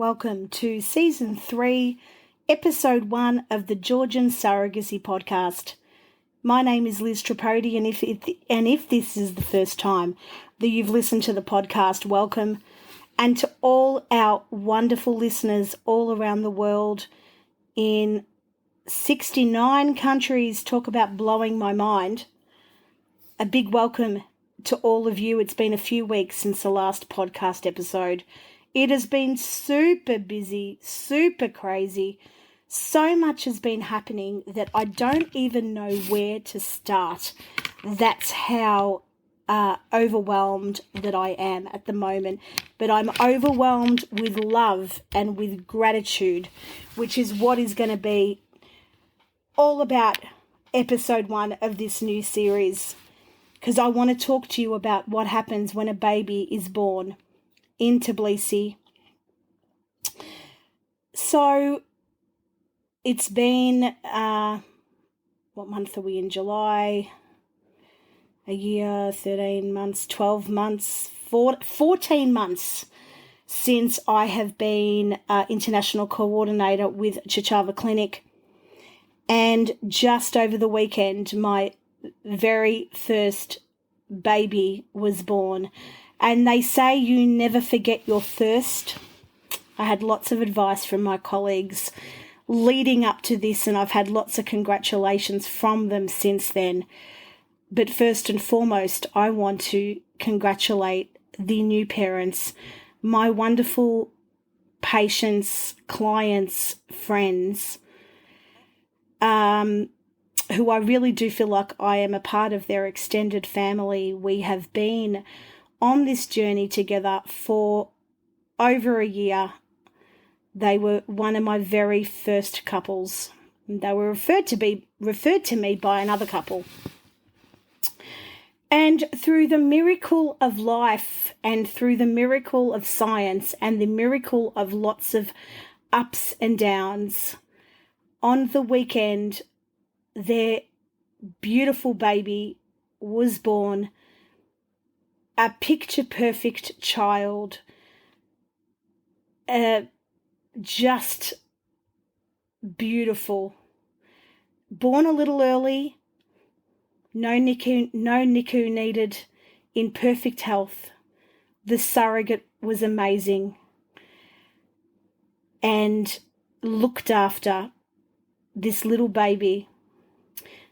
welcome to Season 3, Episode 1 of the Georgian Surrogacy Podcast. My name is Liz Tripodi, and if this is the first time that you've listened to the podcast, welcome. And to all our wonderful listeners all around the world in 69 countries, talk about blowing my mind. A big welcome to all of you. It's been a few weeks since the last podcast episode. It has been super busy, super crazy. So much has been happening that I don't even know where to start. That's how overwhelmed that I am at the moment. But I'm overwhelmed with love and with gratitude, which is what is going to be all about episode 1 of this new series. Because I want to talk to you about what happens when a baby is born in Tbilisi. So it's been, what month are we in? July, a year, 13 months, 12 months, 14 months since I have been international coordinator with Chichava Clinic. And just over the weekend, my very first baby was born. And they say you never forget your first. I had lots of advice from my colleagues leading up to this, and I've had lots of congratulations from them since then. But first and foremost, I want to congratulate the new parents, my wonderful patients, clients, friends, who I really do feel like I am a part of their extended family. We have been on this journey together for over a year. They were one of my very first couples. They were referred to me by another couple. And through the miracle of life and through the miracle of science and the miracle of lots of ups and downs, on the weekend, their beautiful baby was born. A picture-perfect child, just beautiful. Born a little early, no NICU needed, in perfect health. The surrogate was amazing and looked after this little baby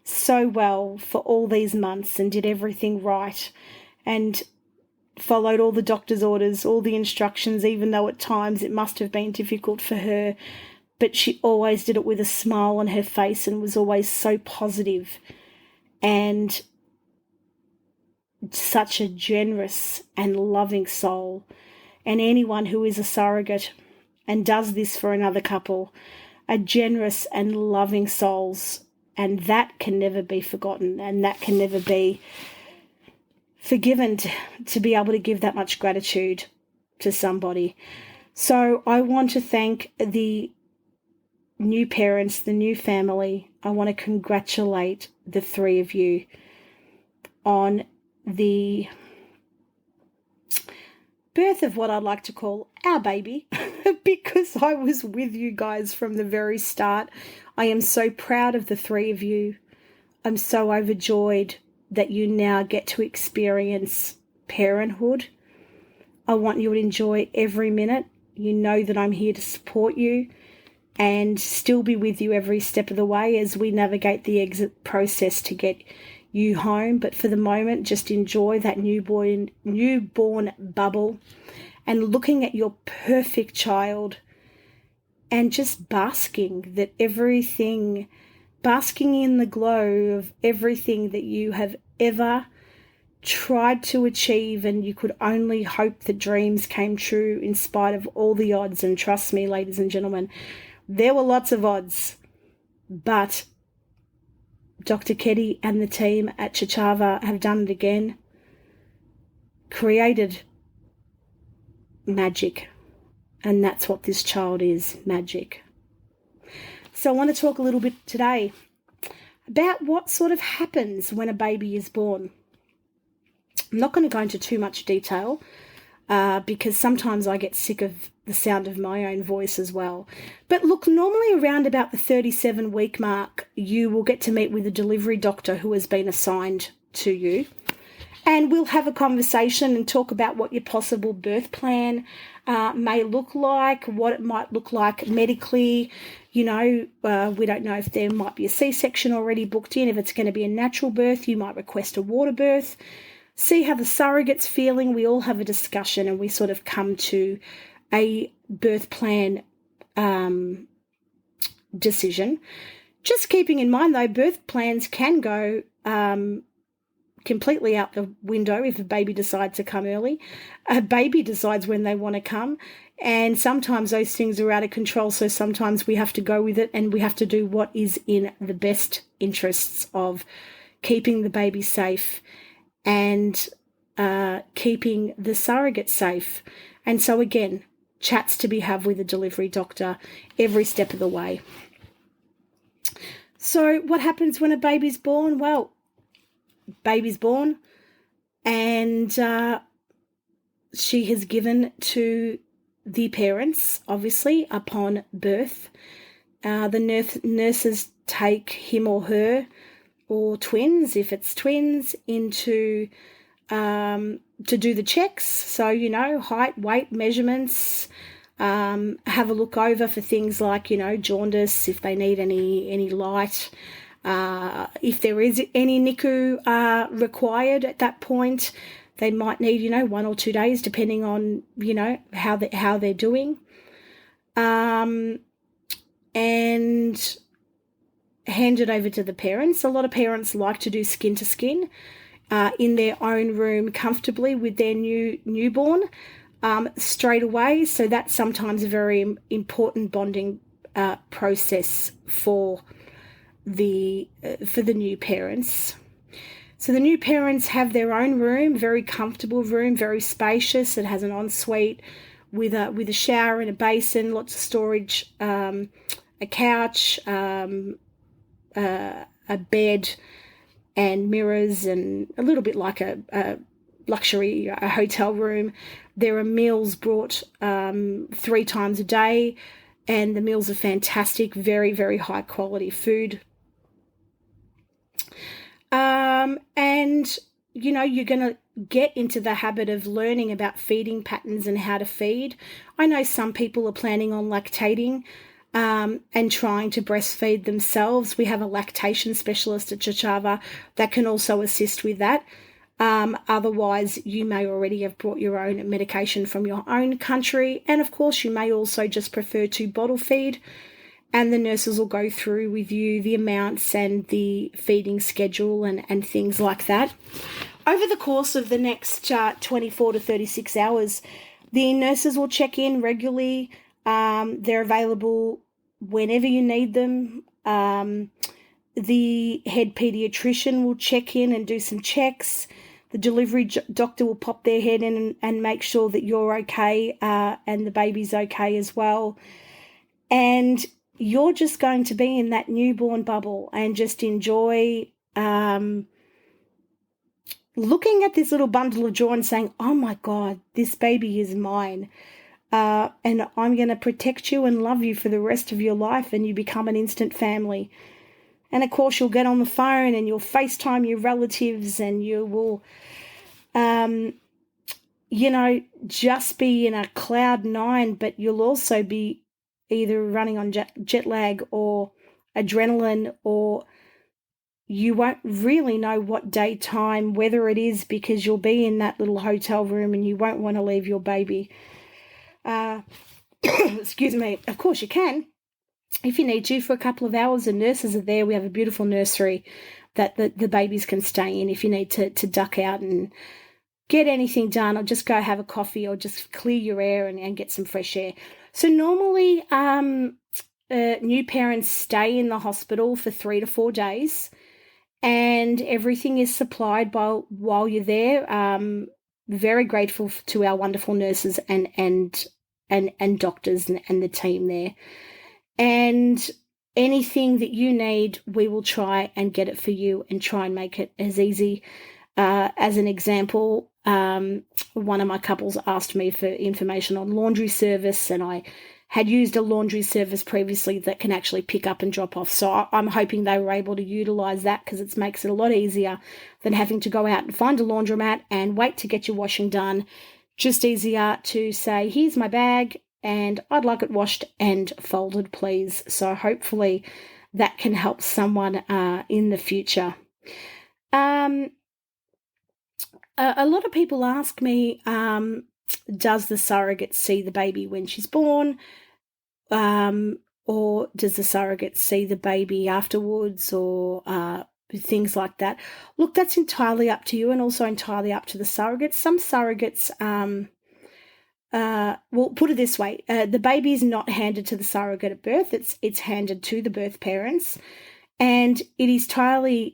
so well for all these months and did everything right and followed all the doctor's orders, all the instructions, even though at times it must have been difficult for her. But she always did it with a smile on her face and was always so positive and such a generous and loving soul. And anyone who is a surrogate and does this for another couple are generous and loving souls, and that can never be forgotten, and that can never be forgiven to be able to give that much gratitude to somebody. So I want to thank the new parents, the new family. I want to congratulate the three of you on the birth of what I'd like to call our baby, because I was with you guys from the very start. I am so proud of the three of you. I'm so overjoyed that you now get to experience parenthood. I want you to enjoy every minute. You know that I'm here to support you and still be with you every step of the way as we navigate the exit process to get you home. But for the moment, just enjoy that newborn bubble and looking at your perfect child and just basking in the glow of everything that you have ever tried to achieve, and you could only hope that dreams came true in spite of all the odds. And trust me, ladies and gentlemen, there were lots of odds, but Dr. Keddy and the team at Chichava have done it again, created magic, and that's what this child is, magic. So I want to talk a little bit today about what sort of happens when a baby is born. I'm not going to go into too much detail because sometimes I get sick of the sound of my own voice as well. But look, normally around about the 37-week mark, you will get to meet with a delivery doctor who has been assigned to you. And we'll have a conversation and talk about what your possible birth plan may look like, what it might look like medically. We don't know if there might be a C-section already booked in. If it's going to be a natural birth, you might request a water birth. See how the surrogate's feeling. We all have a discussion and we sort of come to a birth plan decision. Just keeping in mind, though, birth plans can go completely out the window if a baby decides to come early. A baby decides when they want to come, and sometimes those things are out of control, so sometimes we have to go with it and we have to do what is in the best interests of keeping the baby safe and keeping the surrogate safe. And so again, chats to be had with a delivery doctor every step of the way. So what happens when a baby's born? Well, baby's born and she has given to the parents, obviously, upon birth. The nurses take him or her, or twins, if it's twins, into to do the checks. So, height, weight, measurements, have a look over for things like, jaundice, if they need any light. If there is any NICU required at that point, they might need, 1 or 2 days, depending on, how they're doing. And hand it over to the parents. A lot of parents like to do skin to skin in their own room comfortably with their newborn straight away. So that's sometimes a very important bonding process for the new parents. So the new parents have their own room, very comfortable room, very spacious. It has an ensuite with a shower and a basin, lots of storage, a couch, a bed, and mirrors, and a little bit like a luxury a hotel room. There are meals brought 3 times a day, and the meals are fantastic, very, very high quality food. And, you're going to get into the habit of learning about feeding patterns and how to feed. I know some people are planning on lactating and trying to breastfeed themselves. We have a lactation specialist at Chichava that can also assist with that. Otherwise, you may already have brought your own medication from your own country. And, of course, you may also just prefer to bottle feed. And the nurses will go through with you the amounts and the feeding schedule and things like that. Over the course of the next 24 to 36 hours, the nurses will check in regularly. They're available whenever you need them. The head pediatrician will check in and do some checks. The delivery doctor will pop their head in and make sure that you're okay and the baby's okay as well. And you're just going to be in that newborn bubble and just enjoy looking at this little bundle of joy and saying, oh my God, this baby is mine. And I'm going to protect you and love you for the rest of your life, and you become an instant family. And of course, you'll get on the phone and you'll FaceTime your relatives, and you will, just be in a cloud 9, but you'll also be either running on jet lag or adrenaline, or you won't really know what daytime weather it is, because you'll be in that little hotel room and you won't want to leave your baby. Excuse me. Of course you can, if you need to, for a couple of hours. The nurses are there. We have a beautiful nursery that the babies can stay in if you need to duck out and get anything done, or just go have a coffee, or just clear your air and get some fresh air. So normally new parents stay in the hospital for 3 to 4 days, and everything is supplied while you're there. Very grateful to our wonderful nurses and doctors and the team there. And anything that you need, we will try and get it for you and try and make it as easy as an example, one of my couples asked me for information on laundry service, and I had used a laundry service previously that can actually pick up and drop off. So I'm hoping they were able to utilise that, because it makes it a lot easier than having to go out and find a laundromat and wait to get your washing done. Just easier to say, here's my bag and I'd like it washed and folded, please. So hopefully that can help someone in the future. A lot of people ask me, does the surrogate see the baby when she's born? Or does the surrogate see the baby afterwards, or things like that? Look, that's entirely up to you, and also entirely up to the surrogates. Some surrogates, well, put it this way, the baby is not handed to the surrogate at birth. It's handed to the birth parents. And it is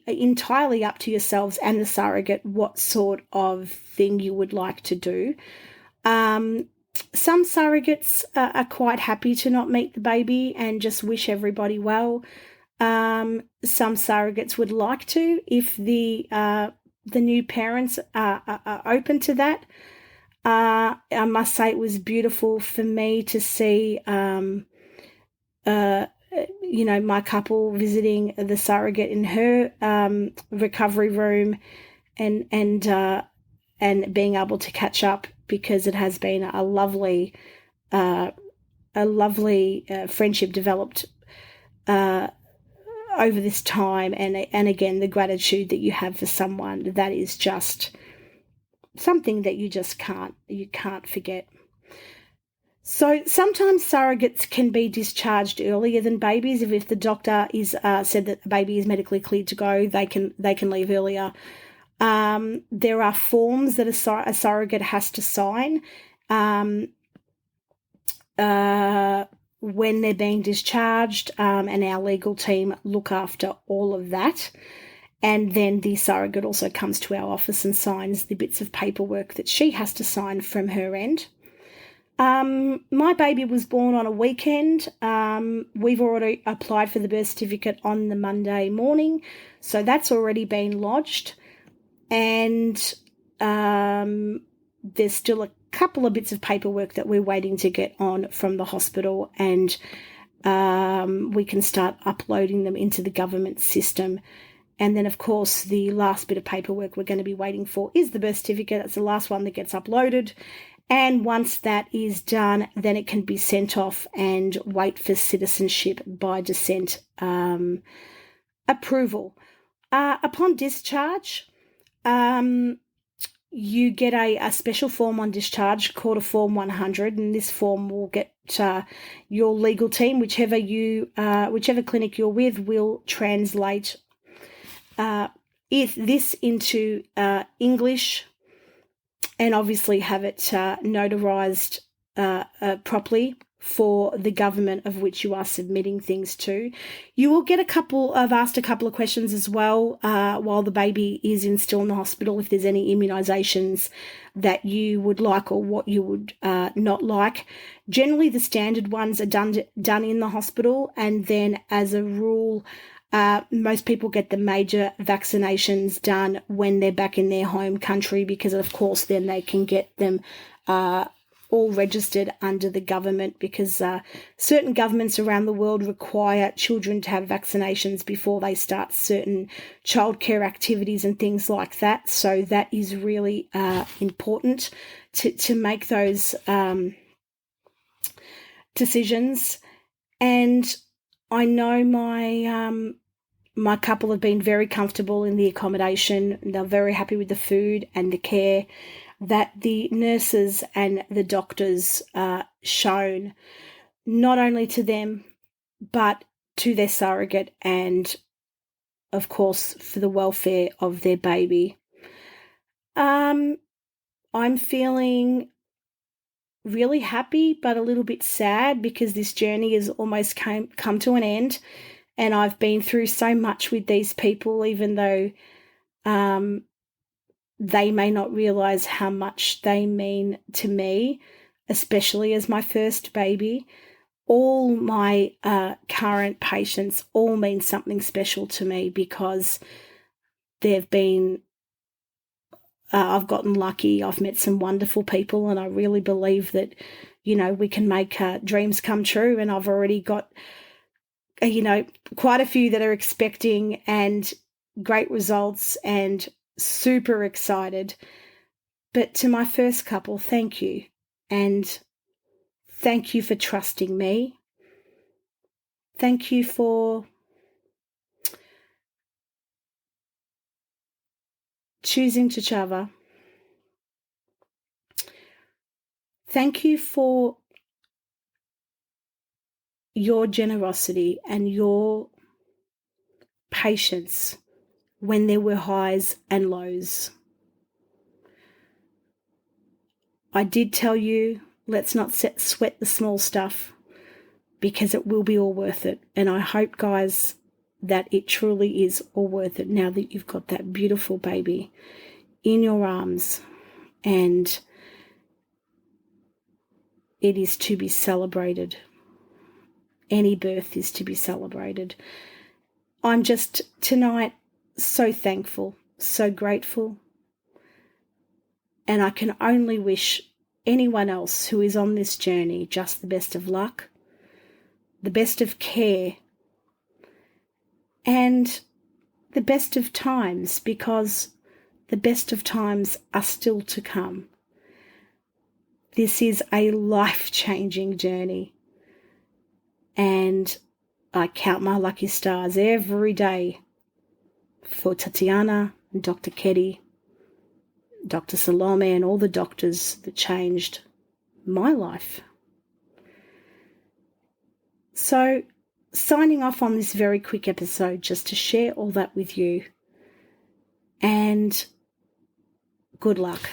entirely up to yourselves and the surrogate what sort of thing you would like to do. Some surrogates are quite happy to not meet the baby and just wish everybody well. Some surrogates would like to, if the new parents are open to that. I must say it was beautiful for me to see my couple visiting the surrogate in her recovery room and being able to catch up, because it has been a lovely friendship developed over this time, and again, the gratitude that you have for someone, that is just something that you can't forget. So sometimes surrogates can be discharged earlier than babies. If the doctor is said that the baby is medically cleared to go, they can leave earlier. There are forms that a surrogate has to sign when they're being discharged, and our legal team look after all of that. And then the surrogate also comes to our office and signs the bits of paperwork that she has to sign from her end. My baby was born on a weekend. We've already applied for the birth certificate on the Monday morning, so that's already been lodged. And there's still a couple of bits of paperwork that we're waiting to get on from the hospital, and we can start uploading them into the government system. And then, of course, the last bit of paperwork we're going to be waiting for is the birth certificate. It's the last one that gets uploaded. And once that is done, then it can be sent off and wait for citizenship by descent approval. Upon discharge, you get a special form on discharge called a Form 100, and this form will get your legal team, whichever clinic you're with, will translate this into English, and obviously have it notarized properly for the government of which you are submitting things to. You will get I've asked a couple of questions as well while the baby is still in the hospital, if there's any immunisations that you would like or what you would not like. Generally, the standard ones are done in the hospital, and then as a rule, most people get the major vaccinations done when they're back in their home country, because, of course, then they can get them all registered under the government, because certain governments around the world require children to have vaccinations before they start certain childcare activities and things like that. So that is really important to make those decisions. And I know my couple have been very comfortable in the accommodation. They're very happy with the food and the care that the nurses and the doctors shown, not only to them, but to their surrogate, and, of course, for the welfare of their baby. I'm feeling really happy, but a little bit sad, because this journey has almost come to an end. And I've been through so much with these people, even though they may not realise how much they mean to me, especially as my first baby. All my current patients all mean something special to me, because they've been I've gotten lucky. I've met some wonderful people, and I really believe that, we can make dreams come true. And I've already got, quite a few that are expecting and great results and super excited. But to my first couple, thank you. And thank you for trusting me. Thank you for choosing T'Challa. Thank you for your generosity and your patience when there were highs and lows. I did tell you, let's not sweat the small stuff, because it will be all worth it. And I hope, guys, that it truly is all worth it now that you've got that beautiful baby in your arms, and it is to be celebrated. Any birth is to be celebrated. I'm just tonight so thankful, so grateful, and I can only wish anyone else who is on this journey just the best of luck, the best of care, and the best of times, because the best of times are still to come. This is a life-changing journey, and I count my lucky stars every day for Tatiana and Dr. Ketty, Dr. Salome, and all the doctors that changed my life. So, signing off on this very quick episode just to share all that with you, and good luck.